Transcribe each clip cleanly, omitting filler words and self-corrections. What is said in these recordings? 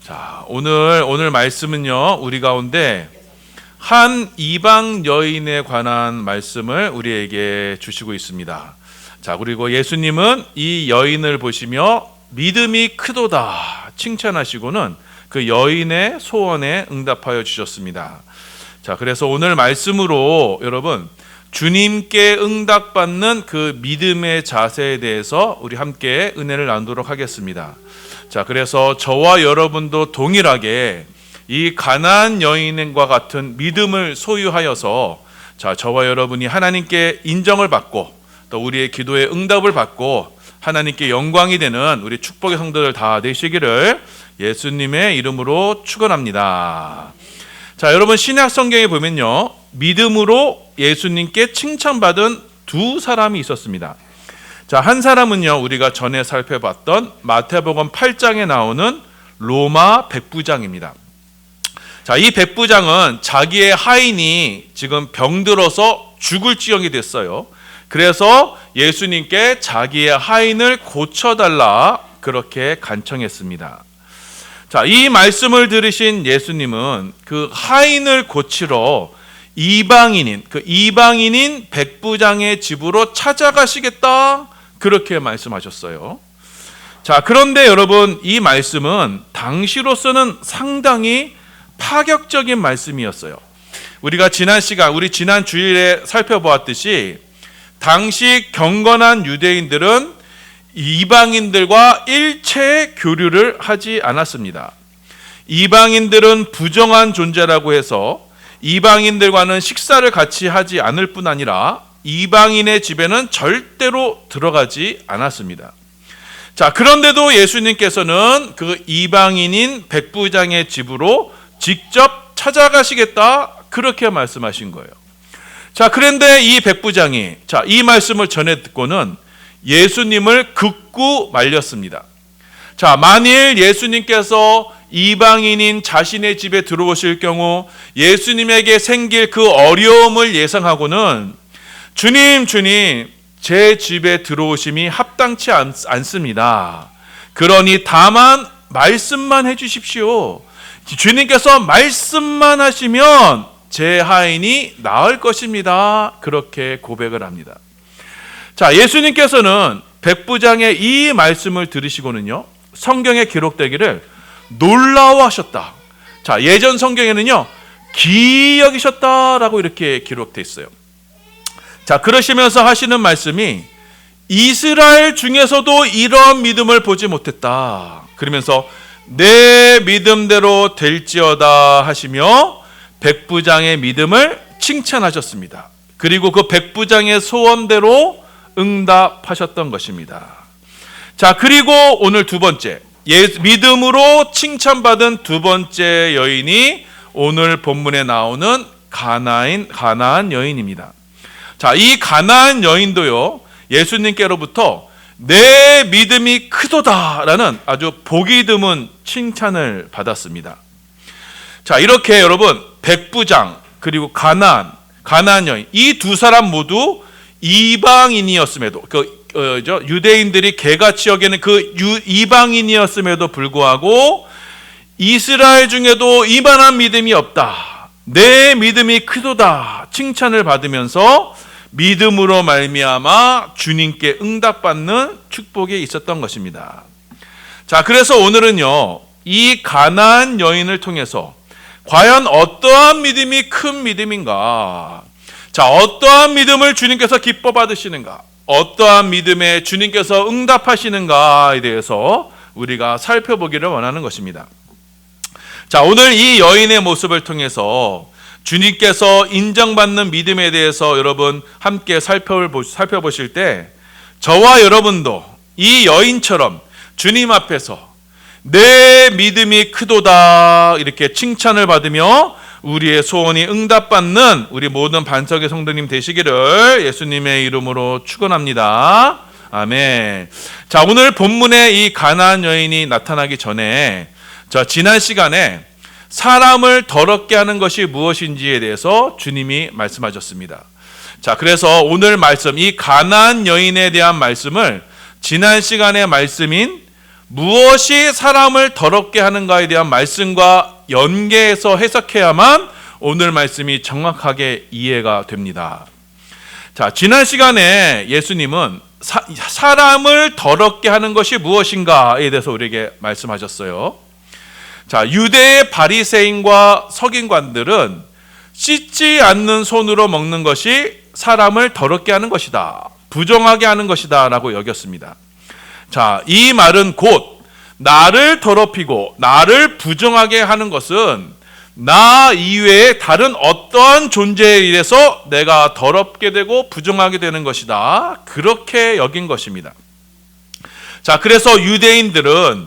자, 오늘 말씀은요, 우리 가운데 한 이방 여인에 관한 말씀을 우리에게 주시고 있습니다. 자, 그리고 예수님은 이 여인을 보시며 믿음이 크도다 칭찬하시고는 그 여인의 소원에 응답하여 주셨습니다. 자, 그래서 오늘 말씀으로 여러분, 주님께 응답받는 그 믿음의 자세에 대해서 우리 함께 은혜를 나누도록 하겠습니다. 자, 그래서 저와 여러분도 동일하게 이 가나안 여인과 같은 믿음을 소유하여서 자, 저와 여러분이 하나님께 인정을 받고 또 우리의 기도에 응답을 받고 하나님께 영광이 되는 우리 축복의 성도들 다 되시기를 예수님의 이름으로 축원합니다. 자, 여러분 신약 성경에 보면요, 믿음으로 예수님께 칭찬받은 두 사람이 있었습니다. 자, 한 사람은요, 우리가 전에 살펴봤던 마태복음 8장에 나오는 로마 백부장입니다. 자, 이 백부장은 자기의 하인이 지금 병들어서 죽을 지경이 됐어요. 그래서 예수님께 자기의 하인을 고쳐달라 그렇게 간청했습니다. 자, 이 말씀을 들으신 예수님은 그 하인을 고치러 이방인인 백부장의 집으로 찾아가시겠다 그렇게 말씀하셨어요. 자, 그런데 여러분, 이 말씀은 당시로서는 상당히 파격적인 말씀이었어요. 우리가 지난 주일에 살펴보았듯이 당시 경건한 유대인들은 이방인들과 일체 교류를 하지 않았습니다. 이방인들은 부정한 존재라고 해서 이방인들과는 식사를 같이 하지 않을 뿐 아니라 이방인의 집에는 절대로 들어가지 않았습니다. 자, 그런데도 예수님께서는 그 이방인인 백부장의 집으로 직접 찾아가시겠다 그렇게 말씀하신 거예요. 자, 그런데 이 백부장이 이 말씀을 전해 듣고는 예수님을 극구 말렸습니다. 자, 만일 예수님께서 이방인인 자신의 집에 들어오실 경우 예수님에게 생길 그 어려움을 예상하고는 주님, 제 집에 들어오심이 합당치 않습니다. 그러니 다만 말씀만 해주십시오. 주님께서 말씀만 하시면 제 하인이 나을 것입니다. 그렇게 고백을 합니다. 자, 예수님께서는 백부장의 이 말씀을 들으시고는요, 성경에 기록되기를 놀라워하셨다. 자, 예전 성경에는요, 기이 여기셨다라고 이렇게 기록되어 있어요. 자, 그러시면서 하시는 말씀이 이스라엘 중에서도 이런 믿음을 보지 못했다. 그러면서 내 믿음대로 될지어다 하시며 백부장의 믿음을 칭찬하셨습니다. 그리고 그 백부장의 소원대로 응답하셨던 것입니다. 자, 그리고 오늘 두 번째, 믿음으로 칭찬받은 두 번째 여인이 오늘 본문에 나오는 가나안 여인입니다. 자, 이 가나안 여인도요, 예수님께로부터 내 믿음이 크도다라는 아주 보기 드문 칭찬을 받았습니다. 자, 이렇게 여러분, 백부장 그리고 가나안 여인, 이 두 사람 모두 이방인이었음에도 유대인들이 개같이 여기는 그 이방인이었음에도 불구하고 이스라엘 중에도 이만한 믿음이 없다, 내 믿음이 크도다 칭찬을 받으면서 믿음으로 말미암아 주님께 응답받는 축복이 있었던 것입니다. 자, 그래서 오늘은요, 이 가나안 여인을 통해서 과연 어떠한 믿음이 큰 믿음인가? 자, 어떠한 믿음을 주님께서 기뻐 받으시는가? 어떠한 믿음에 주님께서 응답하시는가에 대해서 우리가 살펴보기를 원하는 것입니다. 자, 오늘 이 여인의 모습을 통해서 주님께서 인정받는 믿음에 대해서 여러분 함께 살펴보실 때 저와 여러분도 이 여인처럼 주님 앞에서 내 믿음이 크도다 이렇게 칭찬을 받으며 우리의 소원이 응답받는 우리 모든 반석의 성도님 되시기를 예수님의 이름으로 축원합니다. 아멘. 자, 오늘 본문에 이 가나안 여인이 나타나기 전에 지난 시간에 사람을 더럽게 하는 것이 무엇인지에 대해서 주님이 말씀하셨습니다. 자, 그래서 오늘 말씀, 이 가나안 여인에 대한 말씀을 지난 시간의 말씀인 무엇이 사람을 더럽게 하는가에 대한 말씀과 연계해서 해석해야만 오늘 말씀이 정확하게 이해가 됩니다. 자, 지난 시간에 예수님은 사람을 더럽게 하는 것이 무엇인가에 대해서 우리에게 말씀하셨어요. 자, 유대의 바리새인과 서기관들은 씻지 않는 손으로 먹는 것이 사람을 더럽게 하는 것이다, 부정하게 하는 것이다 라고 여겼습니다. 자, 이 말은 곧 나를 더럽히고 나를 부정하게 하는 것은 나 이외에 다른 어떠한 존재에 의해서 내가 더럽게 되고 부정하게 되는 것이다, 그렇게 여긴 것입니다. 자, 그래서 유대인들은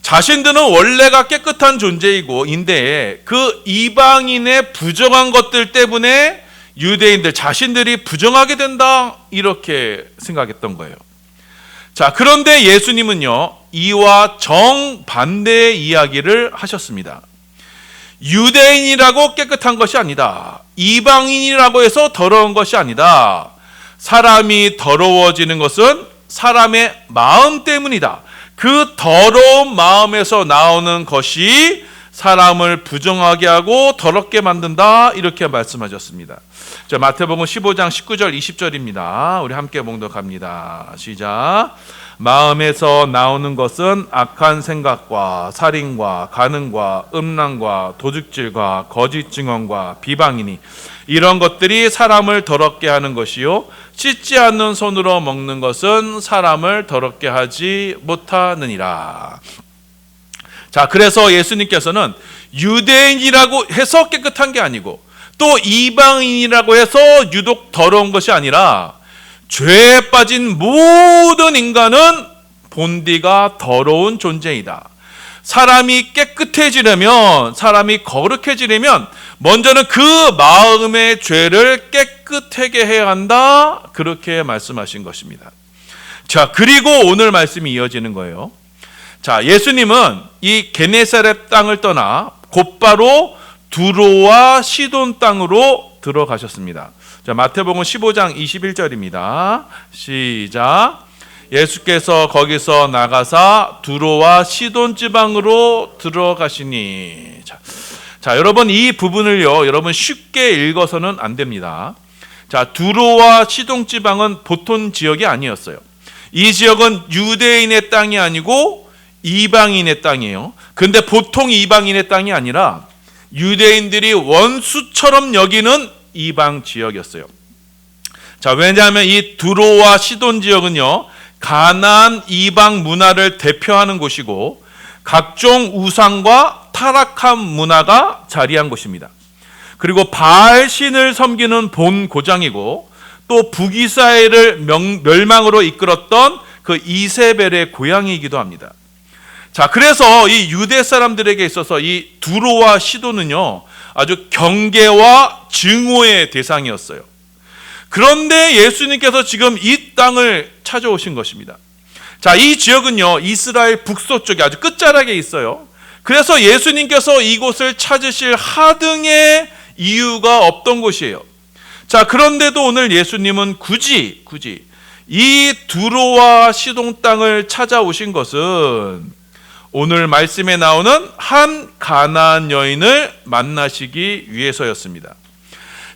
자신들은 원래가 깨끗한 존재이고 인데 그 이방인의 부정한 것들 때문에 유대인들 자신들이 부정하게 된다, 이렇게 생각했던 거예요. 자, 그런데 예수님은요, 이와 정반대의 이야기를 하셨습니다. 유대인이라고 깨끗한 것이 아니다, 이방인이라고 해서 더러운 것이 아니다, 사람이 더러워지는 것은 사람의 마음 때문이다, 그 더러운 마음에서 나오는 것이 사람을 부정하게 하고 더럽게 만든다, 이렇게 말씀하셨습니다. 자, 마태복음 15장 19절 20절입니다. 우리 함께 봉독합니다. 시작. 마음에서 나오는 것은 악한 생각과 살인과 간음과 음란과 도둑질과 거짓 증언과 비방이니 이런 것들이 사람을 더럽게 하는 것이요, 씻지 않는 손으로 먹는 것은 사람을 더럽게 하지 못하느니라. 자, 그래서 예수님께서는 유대인이라고 해서 깨끗한 게 아니고 또 이방인이라고 해서 유독 더러운 것이 아니라 죄에 빠진 모든 인간은 본디가 더러운 존재이다. 사람이 깨끗해지려면, 사람이 거룩해지려면 먼저는 그 마음의 죄를 깨끗하게 해야 한다, 그렇게 말씀하신 것입니다. 자, 그리고 오늘 말씀이 이어지는 거예요. 자, 예수님은 이 게네사렛 땅을 떠나 곧바로 두로와 시돈 땅으로 들어가셨습니다. 자, 마태복음 15장 21절입니다. 시작. 예수께서 거기서 나가사 두로와 시돈 지방으로 들어가시니. 자, 여러분 이 부분을요, 여러분 쉽게 읽어서는 안 됩니다. 자, 두로와 시돈 지방은 보통 지역이 아니었어요. 이 지역은 유대인의 땅이 아니고 이방인의 땅이에요. 근데 보통 이방인의 땅이 아니라 유대인들이 원수처럼 여기는 이방 지역이었어요. 자, 왜냐하면 이 두로와 시돈 지역은요, 가나안 이방 문화를 대표하는 곳이고 각종 우상과 타락한 문화가 자리한 곳입니다. 그리고 바알 신을 섬기는 본 고장이고 또 북이스라엘을 멸망으로 이끌었던 그 이세벨의 고향이기도 합니다. 자, 그래서 이 유대 사람들에게 있어서 이 두로와 시돈은요, 아주 경계와 증오의 대상이었어요. 그런데 예수님께서 지금 이 땅을 찾아오신 것입니다. 자, 이 지역은요, 이스라엘 북서쪽에 아주 끝자락에 있어요. 그래서 예수님께서 이곳을 찾으실 하등의 이유가 없던 곳이에요. 자, 그런데도 오늘 예수님은 굳이 이 두로와 시돈 땅을 찾아오신 것은 오늘 말씀에 나오는 한 가나안 여인을 만나시기 위해서였습니다.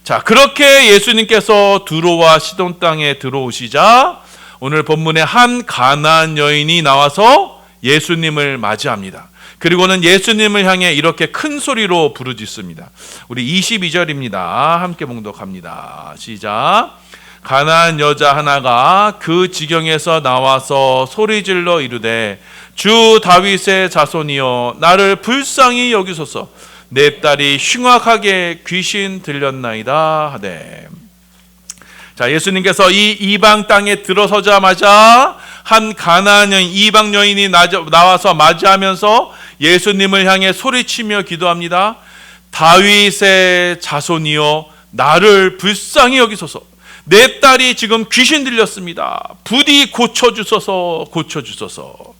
자, 그렇게 예수님께서 두로와 시돈 땅에 들어오시자 오늘 본문에 한 가나안 여인이 나와서 예수님을 맞이합니다. 그리고는 예수님을 향해 이렇게 큰 소리로 부르짖습니다. 우리 22절입니다. 함께 봉독합니다. 시작. 가나안 여자 하나가 그 지경에서 나와서 소리질러 이르되 주 다윗의 자손이여 나를 불쌍히 여기소서, 내 딸이 흉악하게 귀신 들렸나이다 하되. 자, 예수님께서 이 이방 땅에 들어서자마자 한 가나안 여인, 이방 여인이 나와서 맞이하면서 예수님을 향해 소리치며 기도합니다. 다윗의 자손이여 나를 불쌍히 여기소서, 내 딸이 지금 귀신 들렸습니다. 부디 고쳐주소서, 고쳐주소서.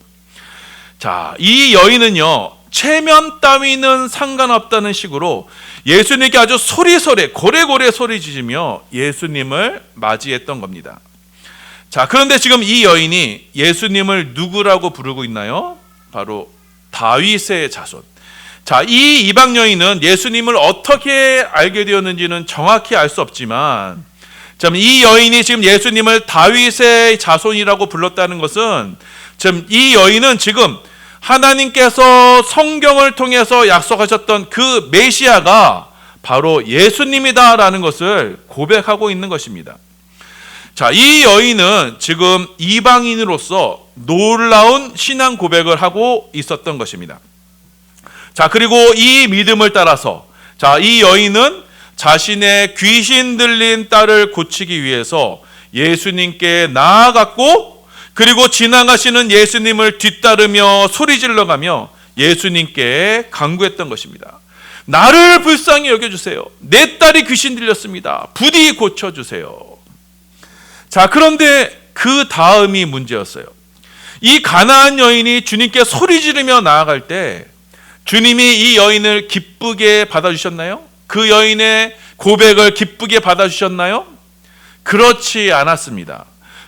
자, 이 여인은요, 체면 따위는 상관없다는 식으로 예수님께 아주 소리소리 고래고래 소리 지르며 예수님을 맞이했던 겁니다. 자, 그런데 지금 이 여인이 예수님을 누구라고 부르고 있나요? 바로 다윗의 자손. 자, 이 이방 여인은 예수님을 어떻게 알게 되었는지는 정확히 알 수 없지만, 참 이 여인이 지금 예수님을 다윗의 자손이라고 불렀다는 것은, 참 이 여인은 지금 하나님께서 성경을 통해서 약속하셨던 그 메시아가 바로 예수님이다라는 것을 고백하고 있는 것입니다. 자, 이 여인은 지금 이방인으로서 놀라운 신앙 고백을 하고 있었던 것입니다. 자, 그리고 이 믿음을 따라서, 자, 이 여인은 자신의 귀신 들린 딸을 고치기 위해서 예수님께 나아갔고, 그리고 지나가시는 예수님을 뒤따르며 소리질러가며 예수님께 간구했던 것입니다. 나를 불쌍히 여겨주세요. 내 딸이 귀신 들렸습니다. 부디 고쳐주세요. 자, 그런데 그 다음이 문제였어요. 이 가나안 여인이 주님께 소리 지르며 나아갈 때 주님이 이 여인을 기쁘게 받아주셨나요? 그 여인의 고백을 기쁘게 받아주셨나요? 그렇지 않았습니다.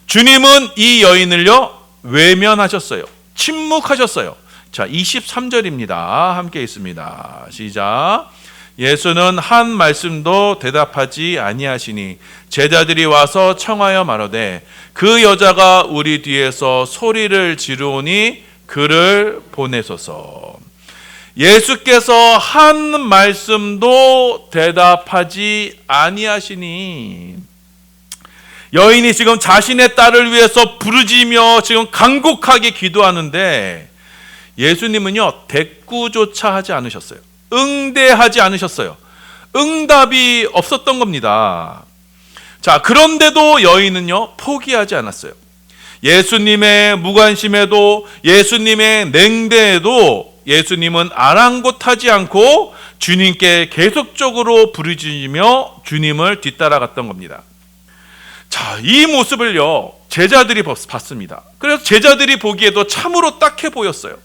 주님은 이 여인을요, 외면하셨어요. 침묵하셨어요. 자, 23절입니다. 함께 있습니다. 시작. 예수는 한 말씀도 대답하지 아니하시니 제자들이 와서 청하여 말하되 그 여자가 우리 뒤에서 소리를 지르오니 그를 보내소서. 예수께서 한 말씀도 대답하지 아니하시니, 여인이 지금 자신의 딸을 위해서 부르짖으며 지금 간곡하게 기도하는데 예수님은요, 대꾸조차 하지 않으셨어요. 응대하지 않으셨어요. 응답이 없었던 겁니다. 자, 그런데도 여인은요, 포기하지 않았어요. 예수님의 무관심에도, 예수님의 냉대에도 예수님은 아랑곳하지 않고 주님께 계속적으로 부르짖으며 주님을 뒤따라갔던 겁니다. 자, 이 모습을요, 제자들이 봤습니다. 그래서 제자들이 보기에도 참으로 딱해 보였어요.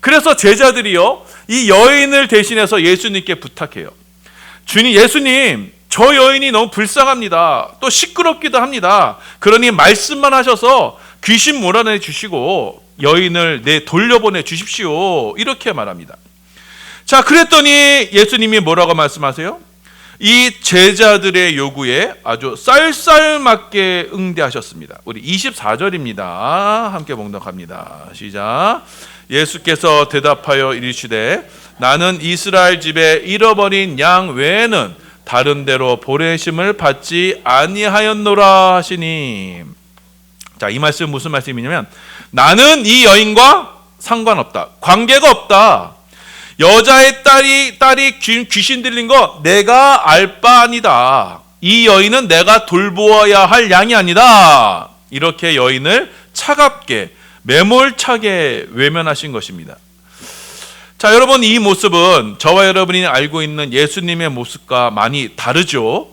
그래서 제자들이요, 이 여인을 대신해서 예수님께 부탁해요. 주님, 예수님, 저 여인이 너무 불쌍합니다. 또 시끄럽기도 합니다. 그러니 말씀만 하셔서 귀신 몰아내 주시고 여인을 돌려보내 주십시오. 이렇게 말합니다. 자, 그랬더니 예수님이 뭐라고 말씀하세요? 이 제자들의 요구에 아주 쌀쌀맞게 응대하셨습니다. 우리 24절입니다. 함께 봉독합니다. 시작. 예수께서 대답하여 이르시되 나는 이스라엘 집에 잃어버린 양 외에는 다른 데로 보내심을 받지 아니하였노라 하시니. 자, 이 말씀 무슨 말씀이냐면, 나는 이 여인과 상관없다. 관계가 없다. 여자의 딸이 귀신 들린 거 내가 알 바 아니다. 이 여인은 내가 돌보아야 할 양이 아니다. 이렇게 여인을 차갑게 매몰차게 외면하신 것입니다. 자, 여러분, 이 모습은 저와 여러분이 알고 있는 예수님의 모습과 많이 다르죠.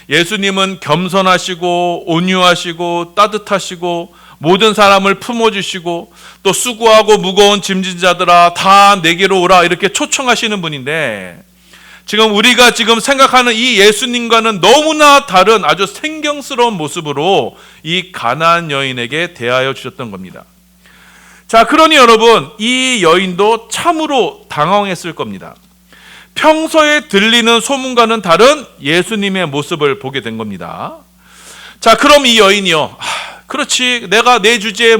예수님은 겸손하시고 온유하시고 따뜻하시고 모든 사람을 품어주시고 또 수고하고 무거운 짐진 자들아 다 내게로 오라 이렇게 초청하시는 분인데, 지금 우리가 지금 생각하는 이 예수님과는 너무나 다른 아주 생경스러운 모습으로 이 가나안 여인에게 대하여 주셨던 겁니다. 자, 그러니 여러분, 이 여인도 참으로 당황했을 겁니다. 평소에 들리는 소문과는 다른 예수님의 모습을 보게 된 겁니다. 자, 그럼 이 여인이요, 그렇지, 내가 내 주제에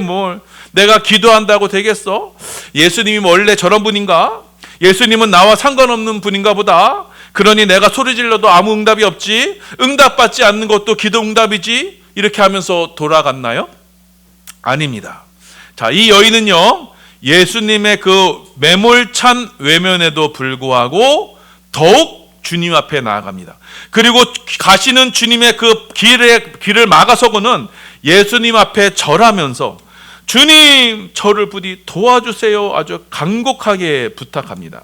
내가 기도한다고 되겠어? 예수님이 원래 저런 분인가? 예수님은 나와 상관없는 분인가 보다. 그러니 내가 소리 질러도 아무 응답이 없지, 응답받지 않는 것도 기도 응답이지, 이렇게 하면서 돌아갔나요? 아닙니다. 자, 이 여인은요, 예수님의 그 매몰찬 외면에도 불구하고 더욱 주님 앞에 나아갑니다. 그리고 가시는 주님의 그 길을 막아서고는 예수님 앞에 절하면서 주님, 저를 부디 도와주세요. 아주 간곡하게 부탁합니다.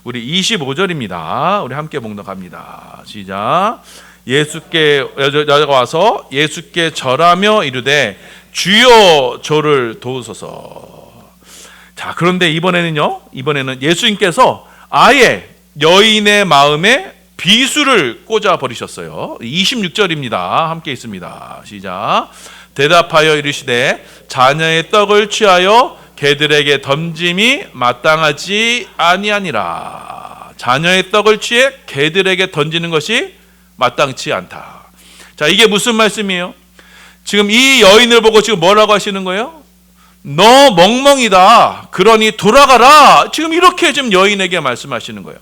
우리 25절입니다. 우리 함께 봉독합니다. 시작. 여자가 와서 예수께 절하며 이르되 주여 저를 도우소서. 자, 그런데 이번에는 예수님께서 아예 여인의 마음에 비수를 꽂아 버리셨어요. 26절입니다. 함께 있습니다. 시작. 대답하여 이르시되 자녀의 떡을 취하여 개들에게 던짐이 마땅하지 아니하니라. 자녀의 떡을 취해 개들에게 던지는 것이 마땅치 않다. 자, 이게 무슨 말씀이에요? 지금 이 여인을 보고 지금 뭐라고 하시는 거예요? 너 멍멍이다. 그러니 돌아가라. 지금 이렇게 지금 여인에게 말씀하시는 거예요.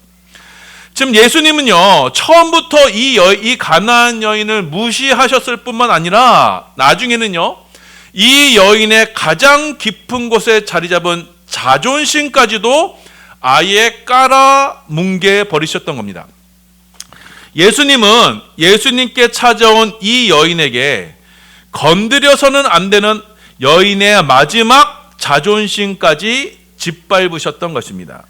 지금 예수님은요, 처음부터 이 가나안 여인을 무시하셨을 뿐만 아니라 나중에는요, 이 여인의 가장 깊은 곳에 자리 잡은 자존심까지도 아예 깔아 뭉개 버리셨던 겁니다. 예수님은 예수님께 찾아온 이 여인에게 건드려서는 안 되는 여인의 마지막 자존심까지 짓밟으셨던 것입니다.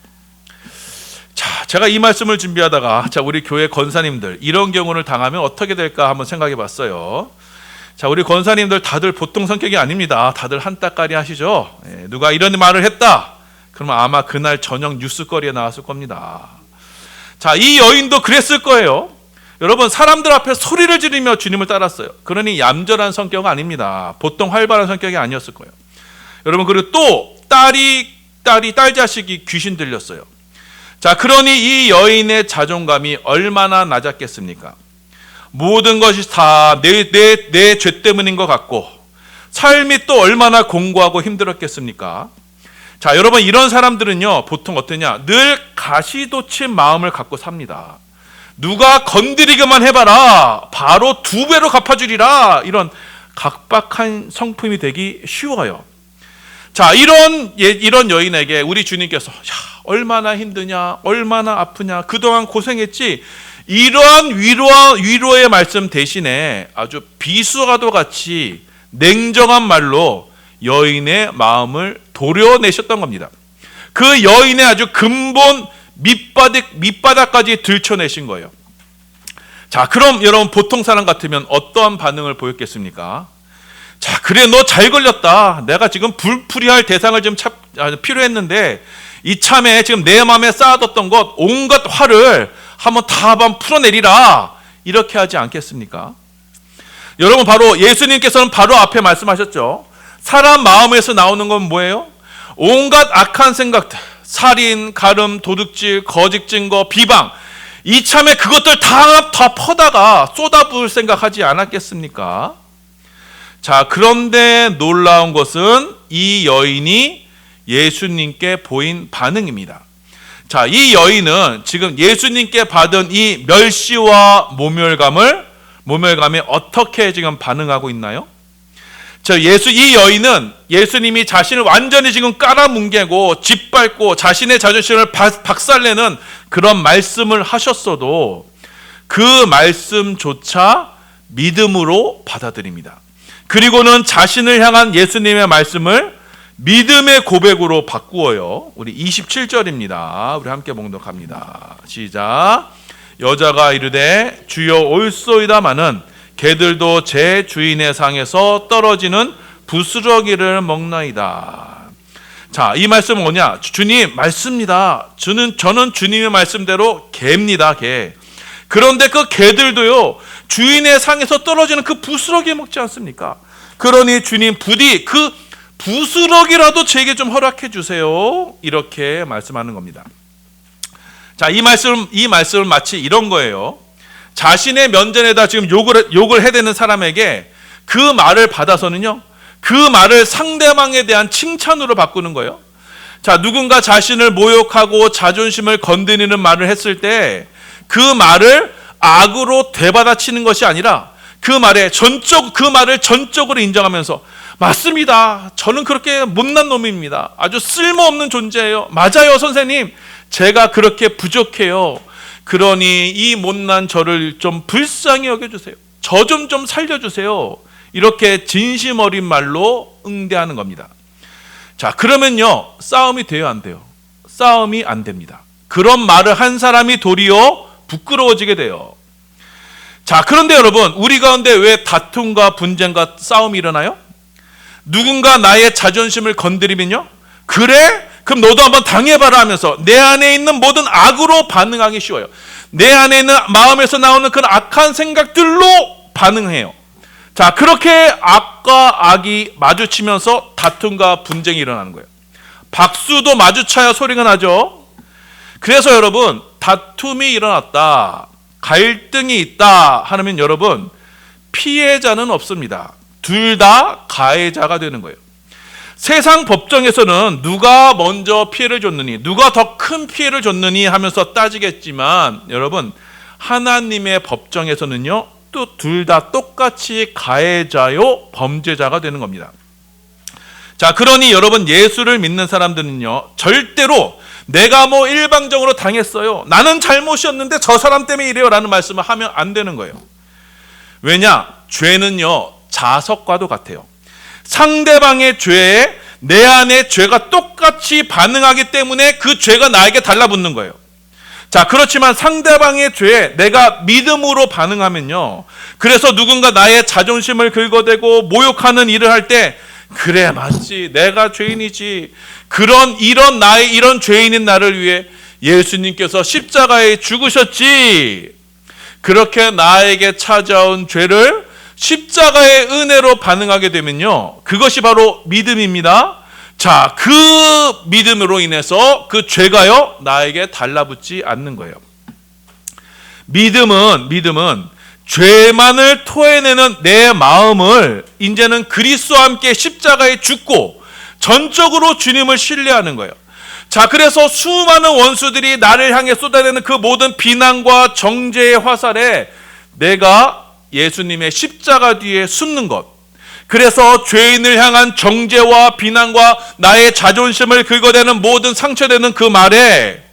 자, 제가 이 말씀을 준비하다가 우리 교회 권사님들 이런 경우를 당하면 어떻게 될까 한번 생각해 봤어요. 자, 우리 권사님들 다들 보통 성격이 아닙니다. 다들 한따까리 하시죠. 누가 이런 말을 했다 그러면 아마 그날 저녁 뉴스거리에 나왔을 겁니다. 자, 이 여인도 그랬을 거예요. 여러분, 사람들 앞에 소리를 지르며 주님을 따랐어요. 그러니 얌전한 성격은 아닙니다. 보통 활발한 성격이 아니었을 거예요. 여러분, 그리고 또 딸 자식이 귀신 들렸어요. 자, 그러니 이 여인의 자존감이 얼마나 낮았겠습니까? 모든 것이 다 내 죄 때문인 것 같고 삶이 또 얼마나 공고하고 힘들었겠습니까? 자, 여러분, 이런 사람들은요 보통 어떠냐, 늘 가시돋친 마음을 갖고 삽니다. 누가 건드리기만 해봐라 바로 2배로 갚아주리라, 이런 각박한 성품이 되기 쉬워요. 자, 이런 여인에게 우리 주님께서 얼마나 힘드냐, 얼마나 아프냐, 그동안 고생했지, 이러한 위로의 말씀 대신에 아주 비수가도 같이 냉정한 말로 여인의 마음을 도려내셨던 겁니다. 그 여인의 아주 근본 밑바닥까지 들춰내신 거예요. 자, 그럼 여러분, 보통 사람 같으면 어떠한 반응을 보였겠습니까? 자, 그래, 너 잘 걸렸다. 내가 지금 불풀이할 대상을 좀 필요했는데 이참에 지금 내 마음에 쌓아뒀던 것 온갖 화를 한번 풀어내리라, 이렇게 하지 않겠습니까? 여러분, 바로 예수님께서는 바로 앞에 말씀하셨죠. 사람 마음에서 나오는 건 뭐예요? 온갖 악한 생각들, 살인, 가름, 도둑질, 거짓 증거, 비방, 이참에 그것들 다 퍼다가 쏟아부을 생각하지 않았겠습니까? 자, 그런데 놀라운 것은 이 여인이 예수님께 보인 반응입니다. 자, 이 여인은 지금 예수님께 받은 이 멸시와 모멸감에 어떻게 지금 반응하고 있나요? 자, 이 여인은 예수님이 자신을 완전히 지금 깔아뭉개고 짓밟고 자신의 자존심을 박살내는 그런 말씀을 하셨어도 그 말씀조차 믿음으로 받아들입니다. 그리고는 자신을 향한 예수님의 말씀을 믿음의 고백으로 바꾸어요. 우리 27절입니다. 우리 함께 봉독합니다. 시작. 여자가 이르되 주여 올소이다마는 개들도 제 주인의 상에서 떨어지는 부스러기를 먹나이다. 자, 이 말씀은 뭐냐? 주님 말씀입니다. 저는 주님의 말씀대로 개입니다, 개. 그런데 그 개들도요, 주인의 상에서 떨어지는 그 부스러기 먹지 않습니까? 그러니 주님 부디 그 부스러기라도 제게 좀 허락해 주세요, 이렇게 말씀하는 겁니다. 자, 이 말씀은 마치 이런 거예요. 자신의 면전에다 지금 욕을 해대는 사람에게 그 말을 받아서는요, 그 말을 상대방에 대한 칭찬으로 바꾸는 거예요. 자, 누군가 자신을 모욕하고 자존심을 건드리는 말을 했을 때 그 말을 악으로 되받아치는 것이 아니라 그 말을 전적으로 인정하면서 맞습니다. 저는 그렇게 못난 놈입니다. 아주 쓸모없는 존재예요. 맞아요, 선생님. 제가 그렇게 부족해요. 그러니 이 못난 저를 좀 불쌍히 여겨주세요. 저 좀 살려주세요. 이렇게 진심 어린 말로 응대하는 겁니다. 자, 그러면요, 싸움이 돼요, 안 돼요? 싸움이 안 됩니다. 그런 말을 한 사람이 도리어 부끄러워지게 돼요. 자, 그런데 여러분, 우리 가운데 왜 다툼과 분쟁과 싸움이 일어나요? 누군가 나의 자존심을 건드리면요, 그래? 그럼 너도 한번 당해봐라 하면서 내 안에 있는 모든 악으로 반응하기 쉬워요. 내 안에 있는 마음에서 나오는 그런 악한 생각들로 반응해요. 자, 그렇게 악과 악이 마주치면서 다툼과 분쟁이 일어나는 거예요. 박수도 마주쳐야 소리가 나죠. 그래서 여러분, 다툼이 일어났다, 갈등이 있다 하면 여러분, 피해자는 없습니다. 둘 다 가해자가 되는 거예요. 세상 법정에서는 누가 먼저 피해를 줬느니, 누가 더 큰 피해를 줬느니 하면서 따지겠지만, 여러분, 하나님의 법정에서는요, 또 둘 다 똑같이 가해자요, 범죄자가 되는 겁니다. 자, 그러니 여러분, 예수를 믿는 사람들은요, 절대로 내가 뭐 일방적으로 당했어요, 나는 잘못이었는데 저 사람 때문에 이래요 라는 말씀을 하면 안 되는 거예요. 왜냐? 죄는요, 자석과도 같아요. 상대방의 죄에 내 안에 죄가 똑같이 반응하기 때문에 그 죄가 나에게 달라붙는 거예요. 자, 그렇지만 상대방의 죄에 내가 믿음으로 반응하면요, 그래서 누군가 나의 자존심을 긁어대고 모욕하는 일을 할 때, 그래, 맞지, 내가 죄인이지, 이런 나의 이런 죄인인 나를 위해 예수님께서 십자가에 죽으셨지, 그렇게 나에게 찾아온 죄를 십자가의 은혜로 반응하게 되면요, 그것이 바로 믿음입니다. 자, 그 믿음으로 인해서 그 죄가요, 나에게 달라붙지 않는 거예요. 믿음은 죄만을 토해내는 내 마음을 이제는 그리스도와 함께 십자가에 죽고 전적으로 주님을 신뢰하는 거예요. 자, 그래서 수많은 원수들이 나를 향해 쏟아내는 그 모든 비난과 정죄의 화살에 내가 예수님의 십자가 뒤에 숨는 것, 그래서 죄인을 향한 정죄와 비난과 나의 자존심을 긁어대는 모든 상처되는 그 말에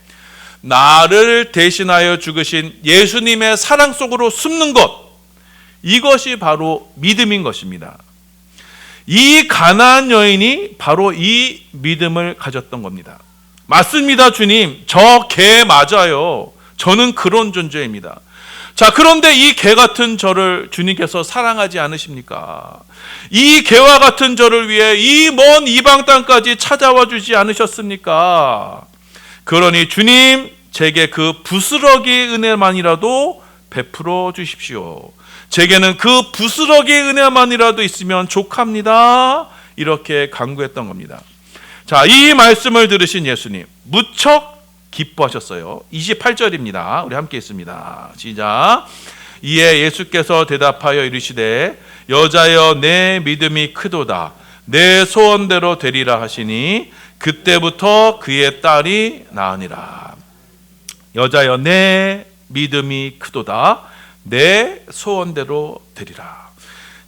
나를 대신하여 죽으신 예수님의 사랑 속으로 숨는 것, 이것이 바로 믿음인 것입니다. 이 가나안 여인이 바로 이 믿음을 가졌던 겁니다. 맞습니다, 주님, 저 개 맞아요, 저는 그런 존재입니다. 자, 그런데 이 개 같은 저를 주님께서 사랑하지 않으십니까? 이 개와 같은 저를 위해 이 먼 이방 땅까지 찾아와 주지 않으셨습니까? 그러니 주님, 제게 그 부스러기 은혜만이라도 베풀어 주십시오. 제게는 그 부스러기 은혜만이라도 있으면 족합니다. 이렇게 간구했던 겁니다. 자, 이 말씀을 들으신 예수님 무척 기뻐하셨어요. 28절입니다. 우리 함께 있습니다. 시작. 이에 예수께서 대답하여 이르시되 여자여, 내 믿음이 크도다, 내 소원대로 되리라 하시니 그때부터 그의 딸이 나으니라. 여자여, 내 믿음이 크도다, 내 소원대로 되리라.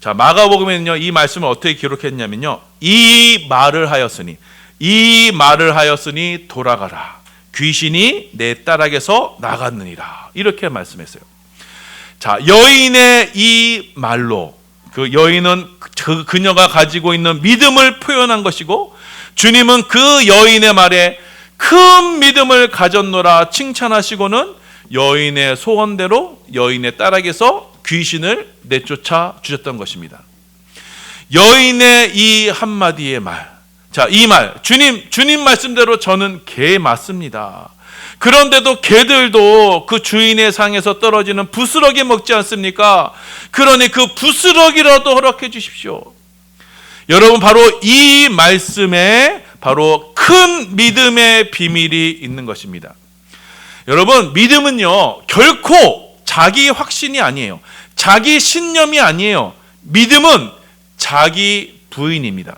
자, 마가복음에는요, 이 말씀을 어떻게 기록했냐면요, 이 말을 하였으니 돌아가라, 귀신이 내 딸에게서 나갔느니라, 이렇게 말씀했어요. 자, 여인의 이 말로 그 여인은 그녀가 가지고 있는 믿음을 표현한 것이고, 주님은 그 여인의 말에 큰 믿음을 가졌노라 칭찬하시고는 여인의 소원대로 여인의 딸에게서 귀신을 내쫓아 주셨던 것입니다. 여인의 이 한마디의 말, 자, 이 말, 주님 말씀대로 저는 개 맞습니다. 그런데도 개들도 그 주인의 상에서 떨어지는 부스러기 먹지 않습니까? 그러니 그 부스러기라도 허락해 주십시오. 여러분, 바로 이 말씀에 바로 큰 믿음의 비밀이 있는 것입니다. 여러분, 믿음은요, 결코 자기 확신이 아니에요. 자기 신념이 아니에요. 믿음은 자기 부인입니다.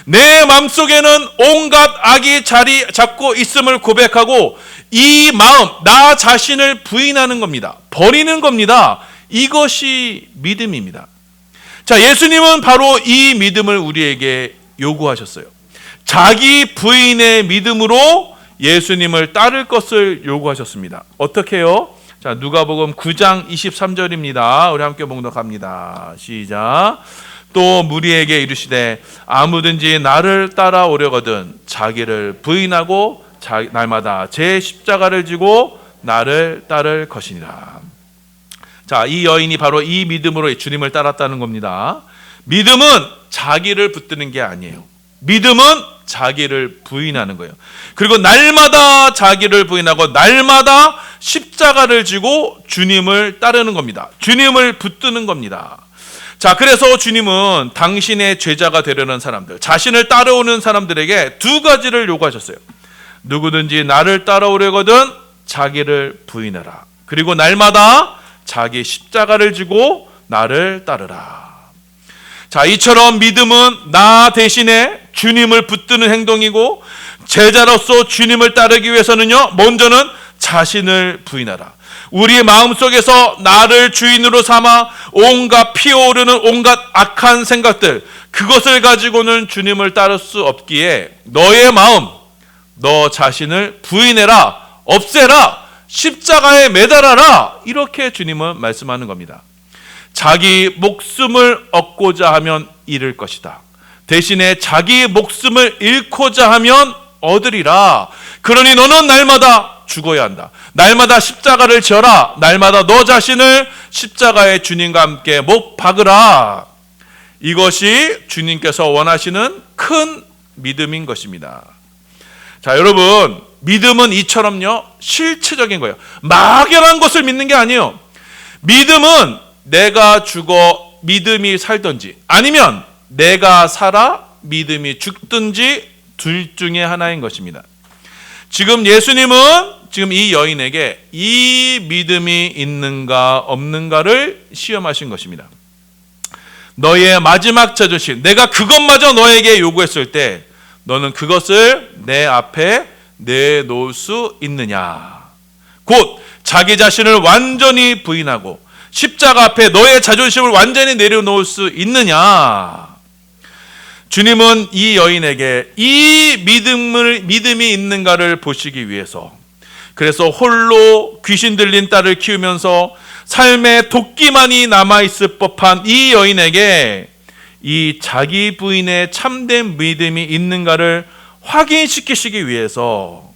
내 마음속에는 온갖 악이 자리 잡고 있음을 고백하고 이 마음, 나 자신을 부인하는 겁니다. 버리는 겁니다. 이것이 믿음입니다. 자, 예수님은 바로 이 믿음을 우리에게 요구하셨어요. 자기 부인의 믿음으로 예수님을 따를 것을 요구하셨습니다. 어떻게 해요? 자, 누가복음 9장 23절입니다. 우리 함께 봉독합니다. 시작. 또 무리에게 이르시되 아무든지 나를 따라오려거든 자기를 부인하고 날마다 제 십자가를 지고 나를 따를 것이니라. 자, 이 여인이 바로 이 믿음으로 주님을 따랐다는 겁니다. 믿음은 자기를 붙드는 게 아니에요. 믿음은 자기를 부인하는 거예요. 그리고 날마다 자기를 부인하고 날마다 십자가를 지고 주님을 따르는 겁니다. 주님을 붙드는 겁니다. 자, 그래서 주님은 당신의 제자가 되려는 사람들, 자신을 따라오는 사람들에게 두 가지를 요구하셨어요. 누구든지 나를 따라오려거든 자기를 부인하라. 그리고 날마다 자기 십자가를 지고 나를 따르라. 자, 이처럼 믿음은 나 대신에 주님을 붙드는 행동이고, 제자로서 주님을 따르기 위해서는요, 먼저는 자신을 부인하라. 우리의 마음속에서 나를 주인으로 삼아 온갖 피어오르는 온갖 악한 생각들, 그것을 가지고는 주님을 따를 수 없기에 너의 마음, 너 자신을 부인해라, 없애라, 십자가에 매달아라, 이렇게 주님은 말씀하는 겁니다. 자기 목숨을 얻고자 하면 잃을 것이다. 대신에 자기 목숨을 잃고자 하면 얻으리라. 그러니 너는 날마다 죽어야 한다. 날마다 십자가를 지어라. 날마다 너 자신을 십자가의 주님과 함께 못 박으라. 이것이 주님께서 원하시는 큰 믿음인 것입니다. 자, 여러분, 믿음은 이처럼요, 실체적인 거예요. 막연한 것을 믿는 게 아니에요. 믿음은 내가 죽어 믿음이 살든지, 아니면 내가 살아 믿음이 죽든지 둘 중에 하나인 것입니다. 지금 예수님은 지금 이 여인에게 이 믿음이 있는가 없는가를 시험하신 것입니다. 너의 마지막 자존심, 내가 그것마저 너에게 요구했을 때 너는 그것을 내 앞에 내놓을 수 있느냐. 곧 자기 자신을 완전히 부인하고 십자가 앞에 너의 자존심을 완전히 내려놓을 수 있느냐. 주님은 이 여인에게 이 믿음이 있는가를 보시기 위해서, 그래서 홀로 귀신 들린 딸을 키우면서 삶의 도끼만이 남아있을 법한 이 여인에게 이 자기 부인의 참된 믿음이 있는가를 확인시키시기 위해서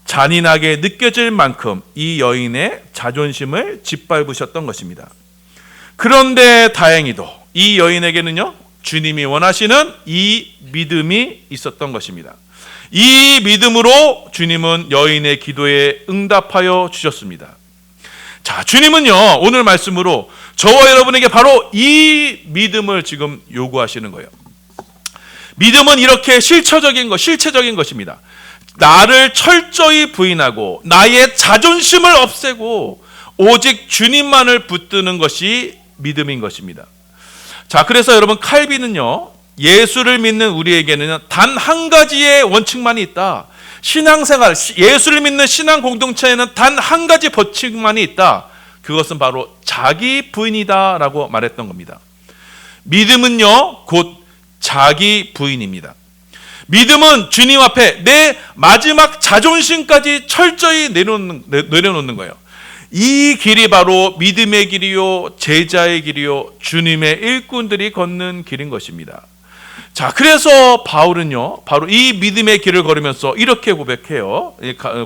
잔인하게 느껴질 만큼 이 여인의 자존심을 짓밟으셨던 것입니다. 그런데 다행히도 이 여인에게는요, 주님이 원하시는 이 믿음이 있었던 것입니다. 이 믿음으로 주님은 여인의 기도에 응답하여 주셨습니다. 자, 주님은요, 오늘 말씀으로 저와 여러분에게 바로 이 믿음을 지금 요구하시는 거예요. 믿음은 이렇게 실체적인 것입니다. 나를 철저히 부인하고 나의 자존심을 없애고 오직 주님만을 붙드는 것이 믿음인 것입니다. 자, 그래서 여러분, 칼빈은요, 예수를 믿는 우리에게는 단 한 가지의 원칙만이 있다. 신앙생활, 예수를 믿는 신앙 공동체에는 단 한 가지 법칙만이 있다. 그것은 바로 자기 부인이다 라고 말했던 겁니다. 믿음은요, 곧 자기 부인입니다. 믿음은 주님 앞에 내 마지막 자존심까지 철저히 내려놓는 거예요. 이 길이 바로 믿음의 길이요, 제자의 길이요, 주님의 일꾼들이 걷는 길인 것입니다. 자, 그래서 바울은요, 바로 이 믿음의 길을 걸으면서 이렇게 고백해요.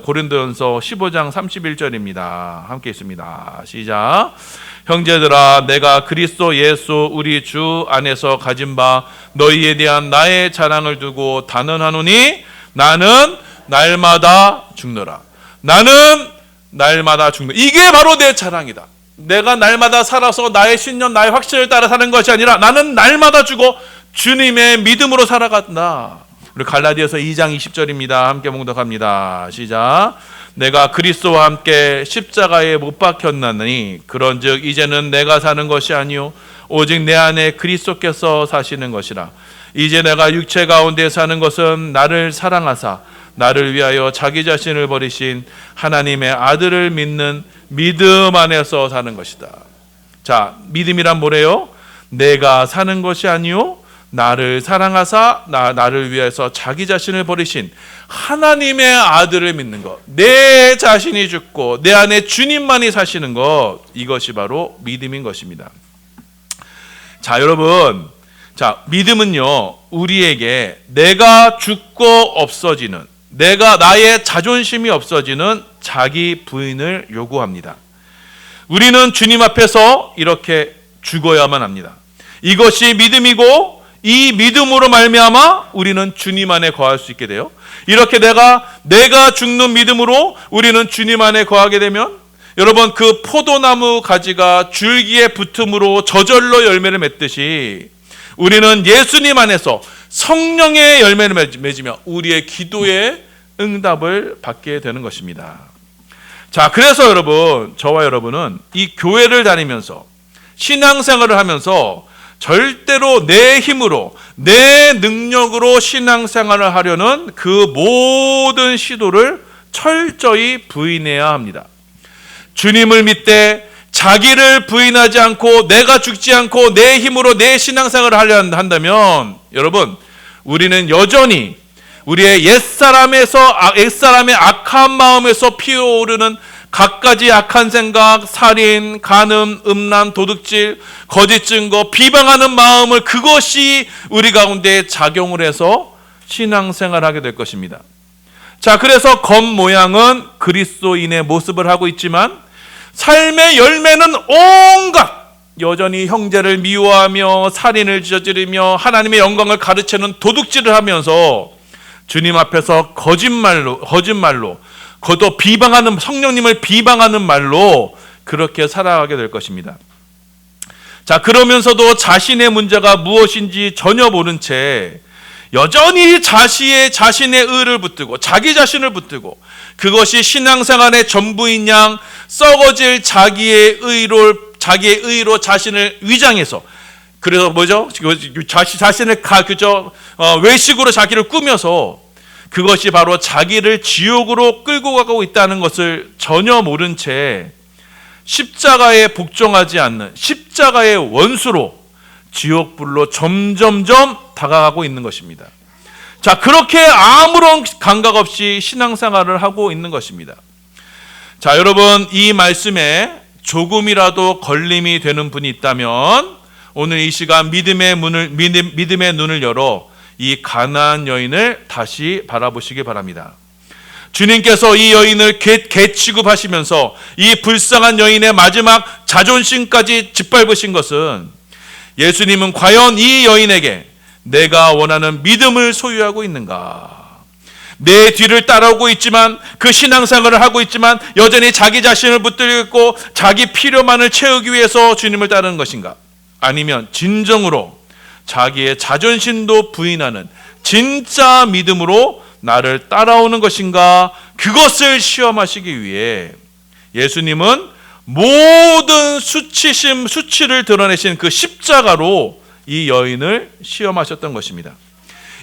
고린도전서 15장 31절입니다. 함께 있습니다. 시작. 형제들아, 내가 그리스도 예수 우리 주 안에서 가진 바 너희에 대한 나의 자랑을 두고 단언하노니 나는 날마다 죽노라. 나는 날마다 죽노라. 이게 바로 내 자랑이다. 내가 날마다 살아서 나의 신념, 나의 확신을 따라 사는 것이 아니라 나는 날마다 죽어 주님의 믿음으로 살아간다. 우리 갈라디아서 2장 20절입니다. 함께 봉독합니다. 시작. 내가 그리스도와 함께 십자가에 못 박혔나니 그런즉 이제는 내가 사는 것이 아니요 오직 내 안에 그리스도께서 사시는 것이라. 이제 내가 육체 가운데 사는 것은 나를 사랑하사 나를 위하여 자기 자신을 버리신 하나님의 아들을 믿는 믿음 안에서 사는 것이다. 자, 믿음이란 뭐래요? 내가 사는 것이 아니요 나를 사랑하사 나를 위해서 자기 자신을 버리신 하나님의 아들을 믿는 것, 내 자신이 죽고 내 안에 주님만이 사시는 것, 이것이 바로 믿음인 것입니다. 자, 여러분, 자, 믿음은요, 우리에게 내가 죽고 없어지는, 내가 나의 자존심이 없어지는 자기 부인을 요구합니다. 우리는 주님 앞에서 이렇게 죽어야만 합니다. 이것이 믿음이고 이 믿음으로 말미암아 우리는 주님 안에 거할 수 있게 돼요. 이렇게 내가 죽는 믿음으로 우리는 주님 안에 거하게 되면 여러분, 그 포도나무 가지가 줄기에 붙음으로 저절로 열매를 맺듯이 우리는 예수님 안에서 성령의 열매를 맺으며 우리의 기도에 응답을 받게 되는 것입니다. 자, 그래서 여러분, 저와 여러분은 이 교회를 다니면서 신앙생활을 하면서 절대로 내 힘으로, 내 능력으로 신앙생활을 하려는 그 모든 시도를 철저히 부인해야 합니다. 주님을 믿되 자기를 부인하지 않고 내가 죽지 않고 내 힘으로 내 신앙생활을 하려 한다면 여러분, 우리는 여전히 우리의 옛사람의 악한 마음에서 피어오르는 갖가지 악한 생각, 살인, 간음, 음란, 도둑질, 거짓 증거, 비방하는 마음을 그것이 우리 가운데 작용을 해서 신앙생활하게 될 것입니다. 자, 그래서 겉모양은 그리스도인의 모습을 하고 있지만 삶의 열매는 온갖 여전히 형제를 미워하며 살인을 저지르며 하나님의 영광을 가르치는 도둑질을 하면서 주님 앞에서 거짓말로 그것도 비방하는, 성령님을 비방하는 말로 그렇게 살아가게 될 것입니다. 자, 그러면서도 자신의 문제가 무엇인지 전혀 모른 채 여전히 자신의 의를 붙들고 자기 자신을 붙들고 그것이 신앙생활의 전부인 양 썩어질 자기의 의로 자신을 위장해서, 그래서 뭐죠? 자신을 외식으로 자기를 꾸며서 그것이 바로 자기를 지옥으로 끌고 가고 있다는 것을 전혀 모른 채 십자가에 복종하지 않는 십자가의 원수로 지옥불로 점점점 다가가고 있는 것입니다. 자, 그렇게 아무런 감각 없이 신앙생활을 하고 있는 것입니다. 자, 여러분, 이 말씀에 조금이라도 걸림이 되는 분이 있다면 오늘 이 시간 믿음의 눈을 열어 이 가나안 여인을 다시 바라보시기 바랍니다. 주님께서 이 여인을 개 취급하시면서 이 불쌍한 여인의 마지막 자존심까지 짓밟으신 것은 예수님은 과연 이 여인에게 내가 원하는 믿음을 소유하고 있는가? 내 뒤를 따라오고 있지만 그 신앙생활을 하고 있지만 여전히 자기 자신을 붙들고 있고 자기 필요만을 채우기 위해서 주님을 따르는 것인가? 아니면 진정으로 자기의 자존심도 부인하는 진짜 믿음으로 나를 따라오는 것인가? 그것을 시험하시기 위해 예수님은 모든 수치를 드러내신 그 십자가로 이 여인을 시험하셨던 것입니다.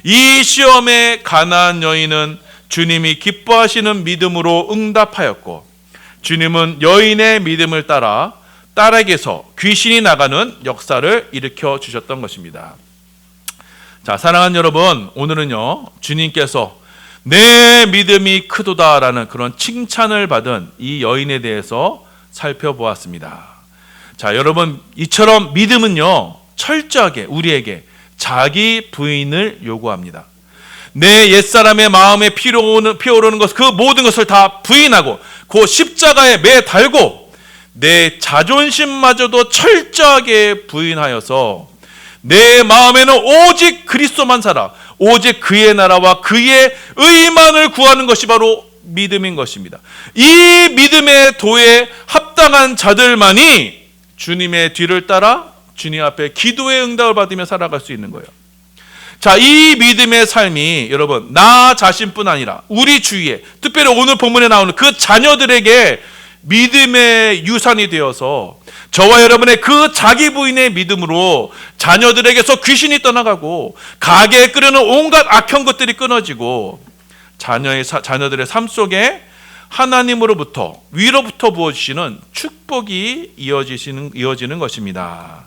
이 시험에 가나안 여인은 주님이 기뻐하시는 믿음으로 응답하였고, 주님은 여인의 믿음을 따라 딸에게서 귀신이 나가는 역사를 일으켜 주셨던 것입니다. 자, 사랑하는 여러분, 오늘은요, 주님께서 내 믿음이 크도다라는 그런 칭찬을 받은 이 여인에 대해서 살펴보았습니다. 자, 여러분, 이처럼 믿음은요, 철저하게 우리에게 자기 부인을 요구합니다. 내 옛사람의 마음에 피어오르는 것, 그 모든 것을 다 부인하고 그 십자가에 매달고 내 자존심마저도 철저하게 부인하여서 내 마음에는 오직 그리스도만 살아 오직 그의 나라와 그의 의만을 구하는 것이 바로 믿음인 것입니다. 이 믿음의 도에 합당한 자들만이 주님의 뒤를 따라 주님 앞에 기도의 응답을 받으며 살아갈 수 있는 거예요. 자, 이 믿음의 삶이 여러분, 나 자신뿐 아니라 우리 주위에, 특별히 오늘 본문에 나오는 그 자녀들에게 믿음의 유산이 되어서 저와 여러분의 그 자기 부인의 믿음으로 자녀들에게서 귀신이 떠나가고 가게에 끓여는 온갖 악한 것들이 끊어지고 자녀들의 삶 속에 하나님으로부터 위로부터 부어주시는 축복이 이어지는 것입니다.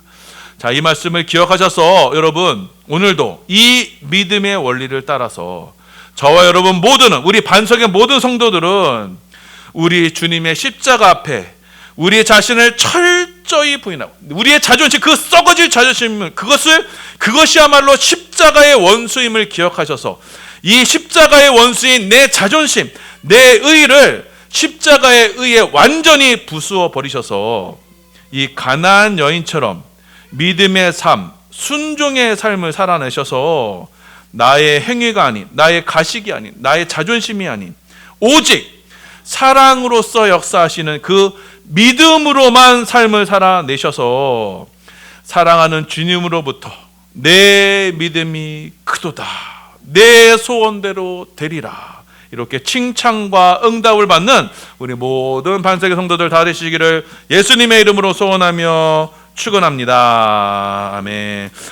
자, 이 말씀을 기억하셔서 여러분, 오늘도 이 믿음의 원리를 따라서 저와 여러분 모두는, 우리 반석의 모든 성도들은 우리 주님의 십자가 앞에 우리의 자신을 철저히 부인하고 우리의 자존심, 그 썩어질 자존심, 그것이야말로 십자가의 원수임을 기억하셔서 이 십자가의 원수인 내 자존심, 내 의를 십자가의 의에 완전히 부수어 버리셔서 이 가나안 여인처럼 믿음의 삶, 순종의 삶을 살아내셔서 나의 행위가 아닌, 나의 가식이 아닌, 나의 자존심이 아닌 오직 사랑으로서 역사하시는 그 믿음으로만 삶을 살아내셔서 사랑하는 주님으로부터 내 믿음이 크도다, 내 소원대로 되리라, 이렇게 칭찬과 응답을 받는 우리 모든 반석의 성도들 다 되시기를 예수님의 이름으로 소원하며 축원합니다. 아멘.